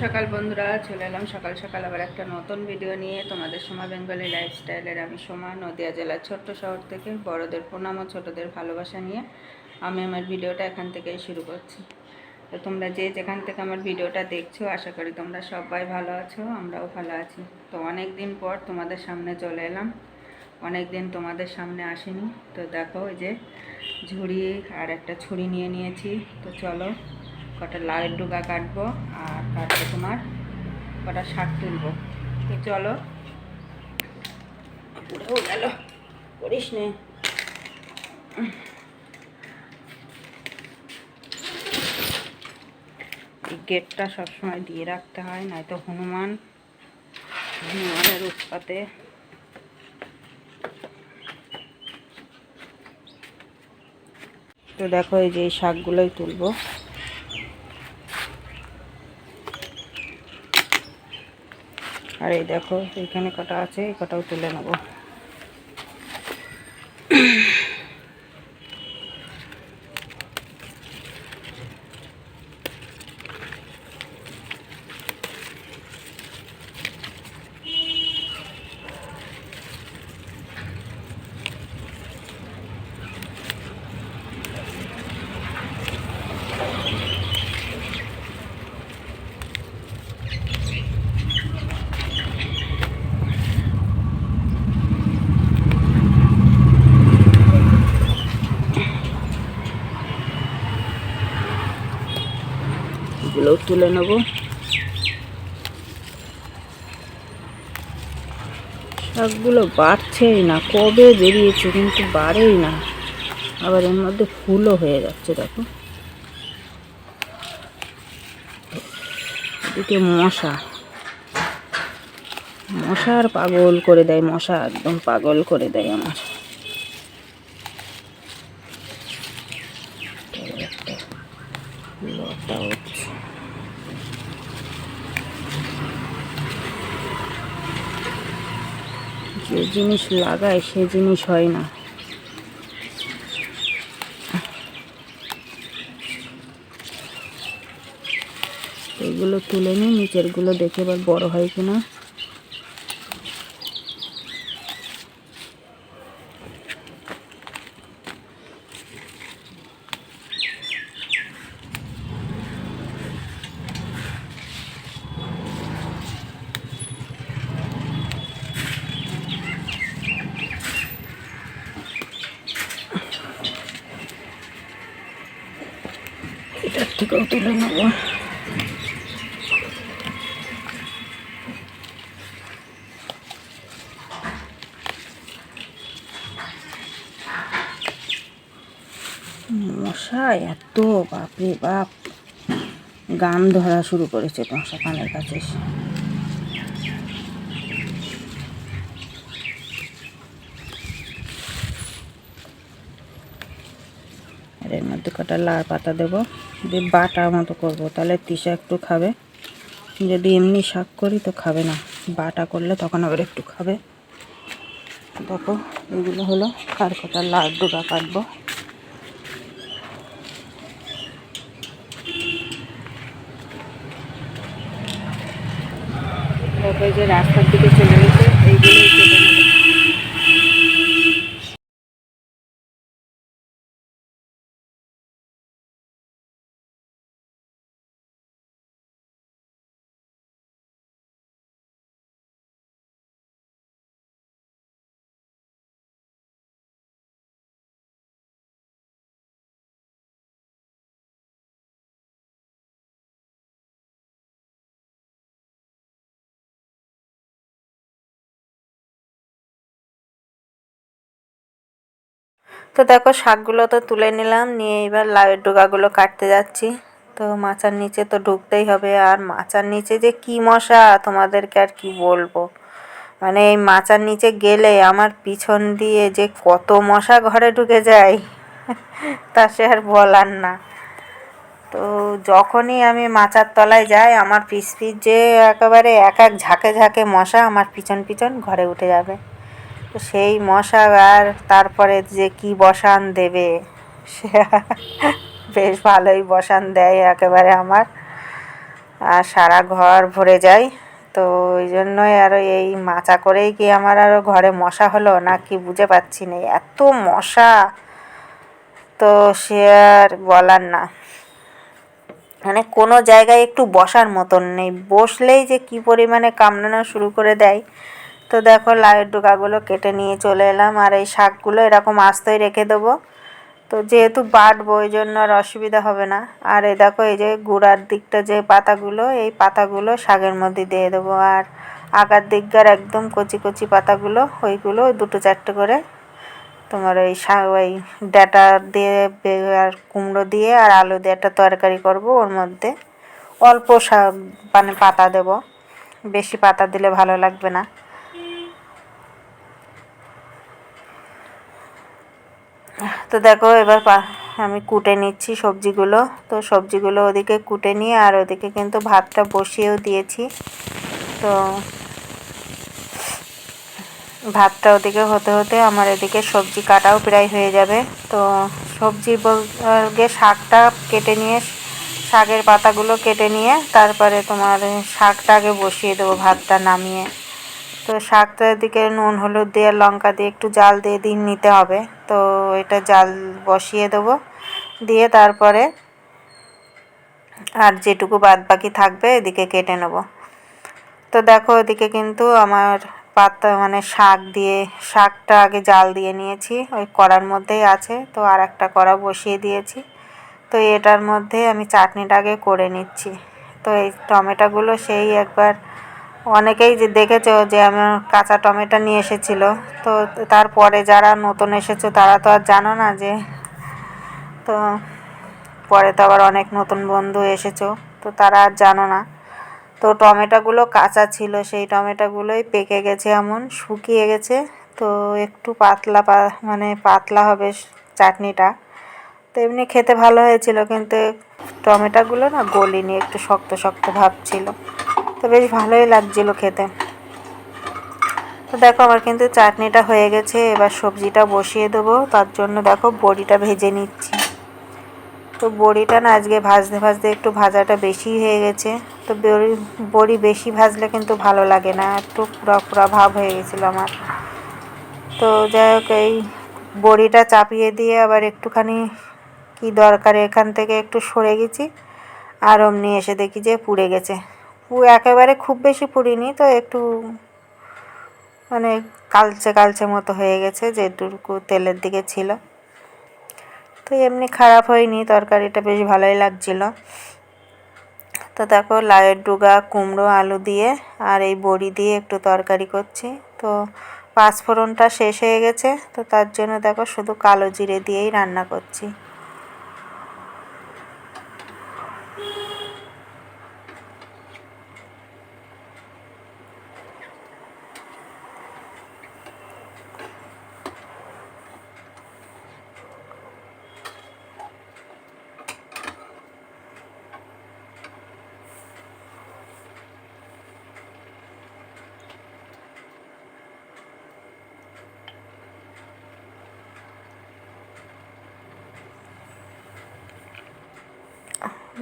সকাল বন্ধুরা, চলে এলাম সকাল সকাল আবার একটা নতুন ভিডিও নিয়ে তোমাদের সোমা বেঙ্গলি লাইফস্টাইলের। আমি সোমা, নদিয়া জেলার ছোট্ট শহর থেকে। বড়দের প্রণাম ও ছোটদের ভালোবাসা নিয়ে আমি আমার ভিডিওটা এখান থেকেই শুরু করছি। তো তোমরা যে যেখান থেকে আমার ভিডিওটা দেখছো, আশা করি তোমরা সবাই ভালো আছো, আমরাও ভালো আছি। তো অনেক দিন পর তোমাদের সামনে চলে এলাম, অনেক দিন তোমাদের সামনে আসিনি। তো দেখো, ওই যে ঝুড়ি আর একটা ছুরি নিয়ে নিয়েছি। তো চলো কটা লাউয়ের ডুগা কাটবো, আর কাটবো তোমার কটা শাক তুলবো। তো চলো, পুরেও গেল, করিস নে। এই গেটটা সবসময় দিয়ে রাখতে হয়, নয়তো হনুমানের উৎপাতে। তো দেখো, এই যে এই শাকগুলোই তুলবো। আর এই দেখো, এইখানে কটা আছে, এই কটাও তুলে নেবো। এগুলো তুলে নেব। শাকগুলো বাড়ছেই না, কবে বেরিয়েছে কিন্তু বাড়েই না। আবার এর মধ্যে ফুলও হয়ে যাচ্ছে, দেখো। এদিকে মশার পাগল করে দেয়, মশা একদম পাগল করে দেয় আমার। লতা হচ্ছে, যে জিনিস লাগায় সে জিনিস হয় না। এগুলো তুলে নিই, নিচেরগুলো দেখে এবার বড় হয় কিনা। এটার থেকেও তুলে নেব। মশা এত, বাপরে বাপ, গান ধরা শুরু করেছে মশা কানের কাছে এসে। আর এর মধ্যে কটা লাল পাতা দেবো, দিয়ে বাটার মতো করবো, তাহলে তিশা একটু খাবে। যদি এমনি শাক করি তো খাবে না, বাটা করলে তখন আবার একটু খাবে। দেখো, এগুলো হলো, আর কটা লাল ডোকা কাটবো। দেখো, এই যে রাস্তার দিকে চলে গেছে, এইগুলোই কেটে নেবো। তো দেখো, শাকগুলো তো তুলে নিলাম, নিয়ে এবার লাউয়ের ডোকাগুলো কাটতে যাচ্ছি। তো মাচার নিচে তো ঢুকতেই হবে, আর মাচার নিচে যে কি মশা, তোমাদেরকে আর কি বলবো। মানে এই মাচার নিচে গেলে আমার পিছন দিয়ে যে কত মশা ঘরে ঢুকে যায় তা সে আর বলার না। তো যখনই আমি মাচার তলায় যাই, আমার পিছ যে একেবারে এক এক ঝাঁকে ঝাঁকে মশা আমার পিছন পিছন ঘরে উঠে যাবে। তো সেই মশা আর তারপরে যে কি বসান দেবে, সে বেশ ভালোই বসান দেয় একেবারে আমার। আর সারা ঘর ভরে যায়। তো ওই জন্যই আরও এই মাচা করেই কি আমার আরও ঘরে মশা হলো না কি বুঝে পাচ্ছি না, এত মশা তো সে আর বলার না। মানে কোনো জায়গায় একটু বসার মতন নেই, বসলেই যে কি পরিমাণে কামড়ানো শুরু করে দেয়। তো দেখো লাউয়ের ডগাগুলো কেটে নিয়ে চলে এলাম, আর এই শাকগুলো এরকম আস্তই রেখে দেবো। তো যেহেতু বাটবো ওই জন্য আর অসুবিধা হবে না। আর এই দেখো এই যে গুঁড়ার দিকটা যে পাতাগুলো, এই পাতাগুলো শাকের মধ্যে দিয়ে দেবো। আর আগার দিককার একদম কচি কচি পাতাগুলো ওইগুলো 2-4টে করে তোমার ওই ডাঁটা দিয়ে আর কুমড়ো দিয়ে আর আলু দিয়ে একটা তরকারি করব। ওর মধ্যে অল্প মানে পাতা দেব, বেশি পাতা দিলে ভালো লাগবে না। তো দেখো এবার আমি কুটে নিচ্ছি সবজিগুলো। তো সবজিগুলো ওদিকে কুটে নিয়ে আর ওদিকে কিন্তু ভাতটা বসিয়েও দিয়েছি। তো ভাতটা ওদিকে হতে হতে আমার এদিকে সবজি কাটাও প্রায় হয়ে যাবে। তো সবজি বলতে শাকটা কেটে নিয়ে, শাকের পাতাগুলো কেটে নিয়ে তারপরে তোমার শাকটা আগে বসিয়ে দেবো ভাতটা নামিয়ে। তো শাকটা এদিকে নুন হলুদ দিয়ে লঙ্কা দিয়ে একটু জাল দিয়ে নিতে হবে। তো এটা জাল বসিয়ে দেবো, দিয়ে তারপরে আর যেটুকু বাদ বাকি থাকবে এদিকে কেটে নেব। তো দেখো এদিকে কিন্তু আমার পাতা মানে শাকটা আগে জাল দিয়ে নিয়েছি, ওই কড়ার মধ্যেই আছে। তো আর একটা কড়া বসিয়ে দিয়েছি। তো এটার মধ্যে আমি চাটনিটা আগে করে নিচ্ছি। তো এই টমেটোগুলো সেই একবার অনেকেই যে দেখেছো যে আমার কাঁচা টমেটো নিয়ে এসেছিলো। তো তারপরে যারা নতুন এসেছো তারা তো আর জানো না যে, তো পরে তো আবার অনেক নতুন বন্ধু এসেছো, তো তারা আর জানো না। তো টমেটোগুলো কাঁচা ছিল, সেই টমেটোগুলোই পেকে গেছে, এমন শুকিয়ে গেছে। তো একটু পাতলা মানে পাতলা হবে চাটনিটা। তো এমনি খেতে ভালো হয়েছিল, কিন্তু টমেটোগুলো না গলেনি, একটু শক্ত শক্ত ভাব ছিল। তো বেশ ভালোই লাগছিল খেতে। তো দেখো আমার কিন্তু চাটনিটা হয়ে গেছে, এবার সবজিটা বসিয়ে দেবো। তার জন্য দেখো বড়িটা ভেজে নিচ্ছি। তো বড়িটা না আজকে ভাজতে ভাজতে একটু ভাজাটা বেশি হয়ে গেছে। তো বড়ি বেশি ভাজলে কিন্তু ভালো লাগে না, একটু পুরা পুরা ভাব হয়ে গেছিলো আমার। তো যাই হোক এই বড়িটা চাপিয়ে দিয়ে আবার একটুখানি কি দরকার এখান থেকে একটু সরে গেছি, আর অমনি এসে দেখি যে পুড়ে গেছে। একেবারে খুব বেশি পুড়িনি, তো একটু মানে কালচে কালচে মতো হয়ে গেছে যেটুকু তেলের দিকে ছিল। তো এমনি খারাপ হয়নি, তরকারিটা বেশ ভালোই লাগছিল। তো দেখো লাউয়ের ডগা, কুমড়ো, আলু দিয়ে আর এই বড়ি দিয়ে একটু তরকারি করছি। তো পাঁচফোড়নটা শেষ হয়ে গেছে, তো তার জন্য দেখো শুধু কালো জিরে দিয়েই রান্না করছি।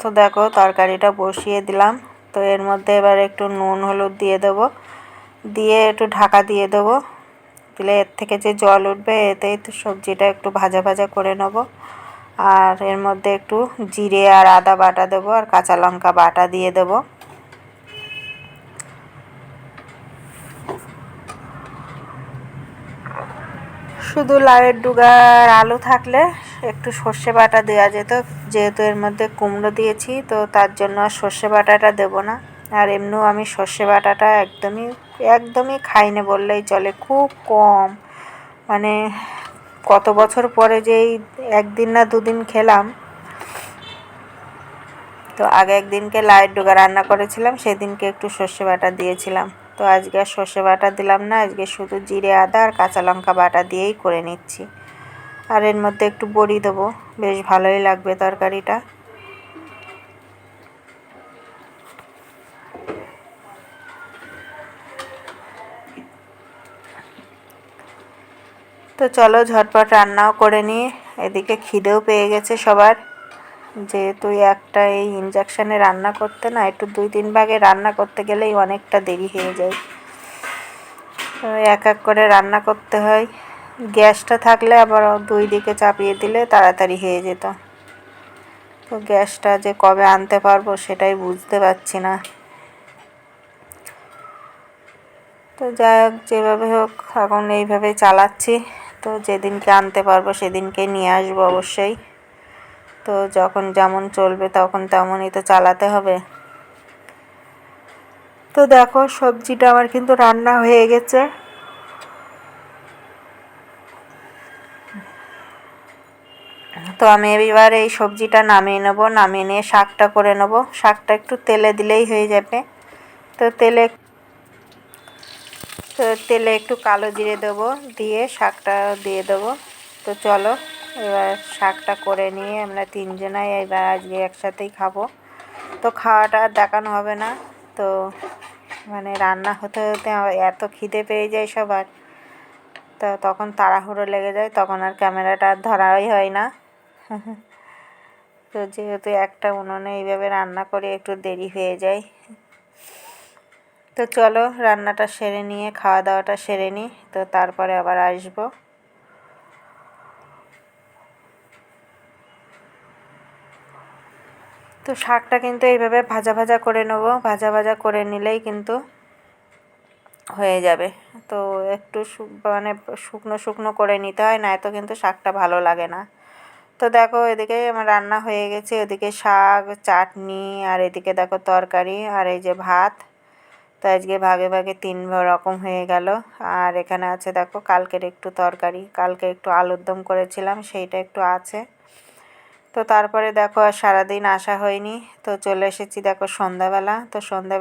তো দেখো তরকারিটা বসিয়ে দিলাম। তো এর মধ্যে এবার একটু নুন হলুদ দিয়ে দেবো, দিয়ে একটু ঢাকা দিয়ে দেবো। দিলে এর থেকে যে জল উঠবে এতেই তো সবজিটা একটু ভাজা ভাজা করে নেব। আর এর মধ্যে একটু জিরে আর আদা বাটা দেবো, আর কাঁচা লঙ্কা বাটা দিয়ে দেবো। শুধু লাউয়ের ডগা আর আলু থাকলে একটু সর্ষে বাটা দেওয়া যেত, যেহেতু এর মধ্যে কুমড়ো দিয়েছি তো তার জন্য আর সর্ষে বাটাটা দেবো না। আর এমনিও আমি সর্ষে বাটাটা একদমই একদমই খাই না বললেই চলে, খুব কম। মানে কত বছর পরে যে এই একদিন না দুদিন খেলাম। তো আগে একদিনকে লাউয়ের ডগা রান্না করেছিলাম, সেদিনকে একটু সর্ষে বাটা দিয়েছিলাম। তো আজকে আর সর্ষে বাটা দিলাম না, আজকে শুধু জিরে আদা আর কাঁচা লঙ্কা বাটা দিয়েই করে নিচ্ছি। আর এর মধ্যে একটু বড়ি দেবো, বেশ ভালোই লাগবে তরকারিটা। তো চলো ঝটপট রান্নাও করে নিই, এদিকে খিদেও পেয়ে গেছে সবার। যেহেতু একটা এই ইন্ডাকশানে রান্না করতে না একটু 2-3 ভাগে রান্না করতে গেলেই অনেকটা দেরি হয়ে যায়, তো এক এক করে রান্না করতে হয়। গ্যাসটা থাকলে আবার 2 দিকে চাপিয়ে দিলে তাড়াতাড়ি হয়ে যেত, তো গ্যাসটা যে কবে আনতে পারবো সেটাই বুঝতে পারছি না। তো যাই হোক, যেভাবে হোক এখন এইভাবে চালাচ্ছি, তো যেদিনকে আনতে পারবো সেদিনকে নিয়ে আসবো অবশ্যই। তো যখন যেমন চলবে তখন তেমনই তো চালাতে হবে। তো দেখো সবজিটা আমার কিন্তু রান্না হয়ে গেছে। তো আমি এবার এই সবজিটা নামিয়ে নেব, নামিয়ে নিয়ে শাকটা করে নেব। শাকটা একটু তেলে দিলেই হয়ে যাবে। তো তেলে একটু কালো জিরে দেবো, দিয়ে শাকটা দিয়ে দেবো। তো চলো এবার শাকটা করে নিয়ে আমরা 3 জনাই এবার আজকে একসাথেই খাবো। তো খাওয়াটা আর দেখানো হবে না, তো মানে রান্না হতে হতে এত খিদে পেয়ে যায় সবার, তো তখন তাড়াহুড়ো লেগে যায়, তখন আর ক্যামেরাটা আর ধরাই হয় না। তো যেহেতু একটা উনুনে এইভাবে রান্না করে একটু দেরি হয়ে যায়, তো চলো রান্নাটা সেরে নিয়ে খাওয়া দাওয়াটা সেরে নিই, তো তারপরে আবার আসবো। তো শাকটা কিন্তু এইভাবে ভাজা ভাজা করে নেব, ভাজা ভাজা করে নিলেই কিন্তু হয়ে যাবে। তো একটু মানে শুকনো শুকনো করে নিতে হয়, না তো কিন্তু শাকটা ভালো লাগে না। তো দেখো এদিকে আমার রান্না হয়ে গেছে, ওদিকে শাক, চাটনি, আর এদিকে দেখো তরকারি, আর এই যে ভাত। তো আজকে ভাগে ভাগে 3 রকম হয়ে গেল। আর এখানে আছে দেখো কালকের একটু তরকারি, কালকে একটু আলুর দম করেছিলাম সেইটা একটু আছে। তো তারপরে দেখো আর সারাদিন আসা হয়নি, তো চলে এসেছি দেখো সন্ধ্যাবেলা। তো সন্ধ্যা